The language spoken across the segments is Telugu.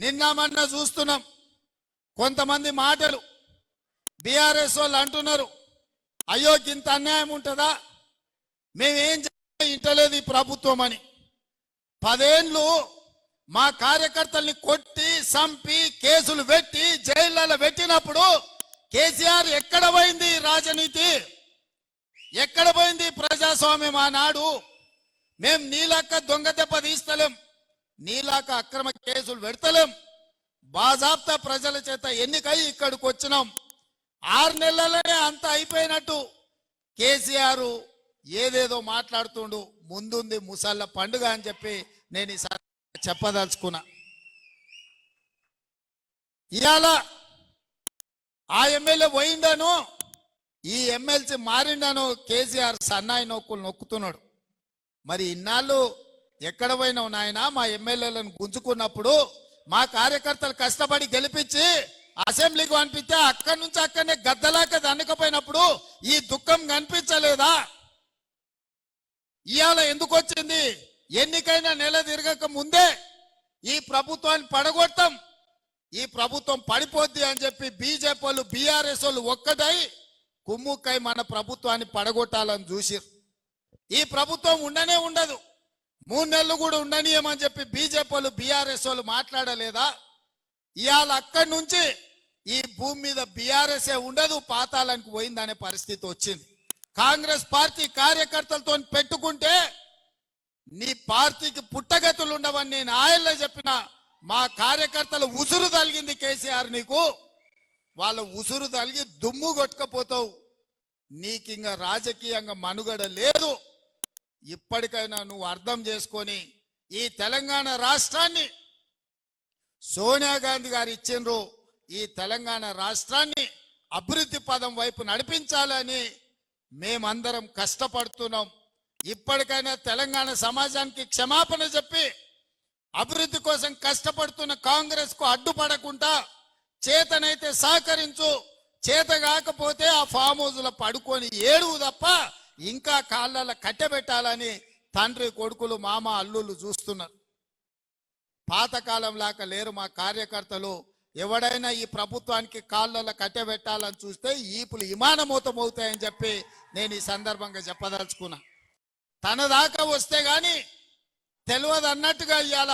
నిన్న మొన్న చూస్తున్నాం కొంతమంది మాటలు బీఆర్ఎస్ వాళ్ళు అంటున్నారు, అయ్యో ఇంత అన్యాయం ఉంటుందా, మేమేం ఇంటలేదు ఈ ప్రభుత్వం అని. 10 ఏళ్ళు మా కార్యకర్తల్ని కొట్టి సంపి కేసులు పెట్టి జైళ్ళలో పెట్టినప్పుడు కేసీఆర్ ఎక్కడ పోయింది రాజనీతి, ఎక్కడ పోయింది ప్రజాస్వామ్యం? ఆనాడు మేం నీలాక దొంగ దెబ్బ తీస్తలేం, నీలాక అక్రమ కేసులు పెడతలేం, బాజాబ్తా ప్రజల చేత ఎన్నికై ఇక్కడికి వచ్చినాం. 6 నెలలనే అంత అయిపోయినట్టు కేసీఆర్ ఏదేదో మాట్లాడుతుండు. ముందుంది ముసళ్ళ పండుగ అని చెప్పి నేను ఈసారి చెప్పదలుచుకున్నా. ఇవాళ ఆ ఎమ్మెల్యే పోయిండను, ఈ ఎమ్మెల్సీ మారిండను కేసీఆర్ సన్నాయి నొక్కులు నొక్కుతున్నాడు. మరి ఇన్నాళ్ళు ఎక్కడ పోయినావు నాయన? మా ఎమ్మెల్యేలను గుంజుకున్నప్పుడు మా కార్యకర్తలు కష్టపడి గెలిపించి అసెంబ్లీకి పంపిస్తే అక్కడి నుంచి అక్కడనే గద్దలాక దన్నకపోయినప్పుడు ఈ దుఃఖం కనిపించలేదా? ఇవాళ ఎందుకు వచ్చింది? ఎన్నికైనా నెల తిరగక ముందే ఈ ప్రభుత్వాన్ని పడగొడతాం, ఈ ప్రభుత్వం పడిపోద్ది అని చెప్పి బీజేపీ వాళ్ళు బీఆర్ఎస్ వాళ్ళు ఒక్కటై కుమ్ముక్కై మన ప్రభుత్వాన్ని పడగొట్టాలని చూసిరు. ఈ ప్రభుత్వం ఉండనే ఉండదు, 3 నెలలు కూడా ఉండనీయమని చెప్పి బీజేపీ వాళ్ళు బీఆర్ఎస్ వాళ్ళు మాట్లాడలేదా? ఇవాళ అక్కడి నుంచి ఈ భూమి మీద బీఆర్ఎస్ ఉండదు, పాతాళానికి పోయిందనే పరిస్థితి వచ్చింది. కాంగ్రెస్ పార్టీ కార్యకర్తలతో పెట్టుకుంటే నీ పార్టీకి పుట్టగతులు ఉండవని నేను ఆయల్లో చెప్పిన. మా కార్యకర్తలు ఉసురు తలిగింది కేసీఆర్ నీకు, వాళ్ళ ఉసురు తలిగి దుమ్ము కొట్టుకపోతావు. నీకింక రాజకీయంగా మనుగడ లేదు. ఇప్పటికైనా నువ్వు అర్థం చేసుకొని ఈ తెలంగాణ రాష్ట్రాన్ని సోనియా గాంధీ గారు ఇచ్చిండ్రు, ఈ తెలంగాణ రాష్ట్రాన్ని అభివృద్ధి పదం వైపు నడిపించాలని మేమందరం కష్టపడుతున్నాం. ఇప్పటికైనా తెలంగాణ సమాజానికి క్షమాపణ చెప్పి అభివృద్ధి కోసం కష్టపడుతున్న కాంగ్రెస్ కు అడ్డుపడకుండా చేతనైతే సహకరించు, చేత కాకపోతే ఆ ఫామ్ హౌస్ లో పడుకొని ఏడువు తప్ప ఇంకా కాళ్ళ కట్టెబెట్టాలని తండ్రి కొడుకులు మామ అల్లుళ్ళు చూస్తున్నారు. పాతకాలం లాగా లేరు మా కార్యకర్తలు. ఎవడైనా ఈ ప్రభుత్వానికి కాళ్ళ కట్టెబెట్టాలని చూస్తే ఈపులు విమానమూతమవుతాయని చెప్పి నేను ఈ సందర్భంగా చెప్పదలుచుకున్నా. తన దాకా వస్తే గాని తెలియదు అన్నట్టుగా ఇవాళ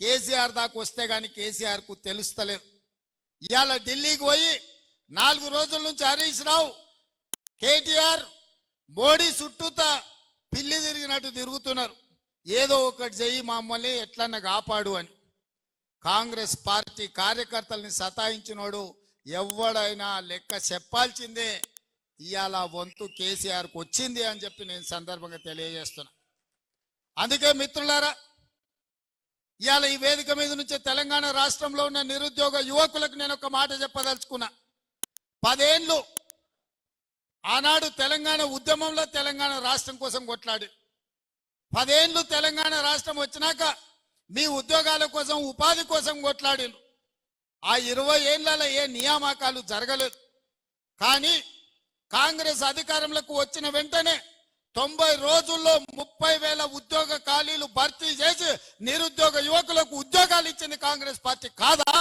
కేసీఆర్ దాకా వస్తే గాని కేసీఆర్ కు తెలుస్తలేదు. ఇవాళ ఢిల్లీకి పోయి 4 రోజుల నుంచి హరీష్ రావు కేటీఆర్ మోడీ చుట్టూతా పిల్లి తిరిగినట్టు తిరుగుతున్నారు. ఏదో ఒకటి చెయ్యి మమ్మల్ని ఎట్లన్నా కాపాడు అని. కాంగ్రెస్ పార్టీ కార్యకర్తల్ని సతాయించినోడు ఎవడైనా లెక్క చెప్పాల్సిందే. ఇవాళ వంతు కేసీఆర్కు వచ్చింది అని చెప్పి నేను సందర్భంగా తెలియజేస్తున్నా. అందుకే మిత్రులారా, ఇవాళ ఈ వేదిక మీద నుంచి తెలంగాణ రాష్ట్రంలో ఉన్న నిరుద్యోగ యువకులకు నేను ఒక మాట చెప్పదలుచుకున్నా. 10 ఏళ్ళు ఆనాడు తెలంగాణ ఉద్యమంలో తెలంగాణ రాష్ట్రం కోసం కొట్లాడి 10 ఏళ్ళు తెలంగాణ రాష్ట్రం వచ్చినాక మీ ఉద్యోగాల కోసం ఉపాధి కోసం కొట్లాడిను. ఆ 20 ఏళ్లలో ఏ నియామకాలు జరగలేదు. కానీ కాంగ్రెస్ అధికారంలోకి వచ్చిన వెంటనే 90 రోజుల్లో 30,000 ఉద్యోగ ఖాళీలు భర్తీ చేసి నిరుద్యోగ యువకులకు ఉద్యోగాలు ఇచ్చింది కాంగ్రెస్ పార్టీ కాదా?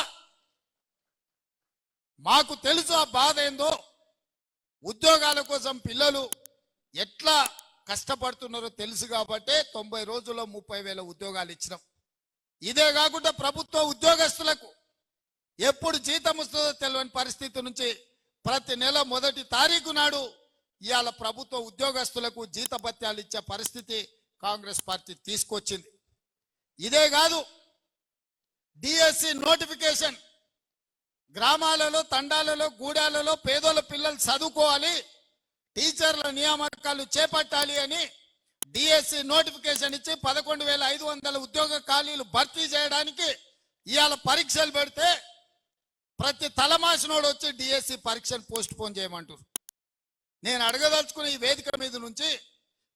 మాకు తెలుసు ఆ బాధ ఏందో. ఉద్యోగాల కోసం పిల్లలు ఎట్లా కష్టపడుతున్నారో తెలుసు కాబట్టి 90 రోజుల్లో 30,000 ఉద్యోగాలు ఇచ్చినాం. ఇదే కాకుండా ప్రభుత్వ ఉద్యోగస్తులకు ఎప్పుడు జీతం వస్తుందో తెలియని పరిస్థితి నుంచి ప్రతి నెల 1వ తారీఖు నాడు ఇవాళ ప్రభుత్వ ఉద్యోగస్తులకు జీతభత్యాలు ఇచ్చే పరిస్థితి కాంగ్రెస్ పార్టీ తీసుకొచ్చింది. ఇదే కాదు, డిఎస్సి నోటిఫికేషన్ గ్రామాలలో తండాలలో గూడాలలో పేదోళ్ళ పిల్లలు చదువుకోవాలి, టీచర్ల నియామకాలు చేపట్టాలి అని డిఎస్సి నోటిఫికేషన్ ఇచ్చి 11,500 ఉద్యోగ ఖాళీలు భర్తీ చేయడానికి ఇవాళ పరీక్షలు పెడితే ప్రతి తలమాసినోడు వచ్చి డిఎస్సి పరీక్షను పోస్ట్ పోన్ చేయమంటారు. నేను అడగదలుచుకున్న ఈ వేదిక మీద నుంచి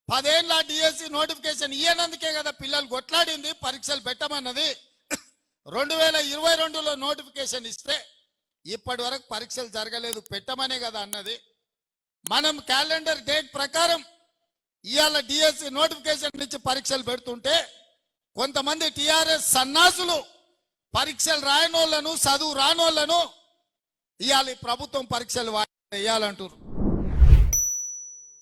10 ఏళ్ళ డిఎస్సి నోటిఫికేషన్ ఇయ్యనందుకే కదా పిల్లలు కొట్లాడింది, పరీక్షలు పెట్టమన్నది. 2022లో నోటిఫికేషన్ ఇస్తే ఇప్పటి వరకు పరీక్షలు జరగలేదు, పెట్టమనే కదా అన్నది. మనం క్యాలెండర్ డేట్ ప్రకారం ఇవాళ డిఎస్సి నోటిఫికేషన్ నుంచి పరీక్షలు పెడుతుంటే కొంతమంది టిఆర్ఎస్ సన్నాసులు పరీక్షలు రాయనోళ్లను చదువు రానోళ్లను ఇవాళ ఈ ప్రభుత్వం పరీక్షలు వేయాలంటారు.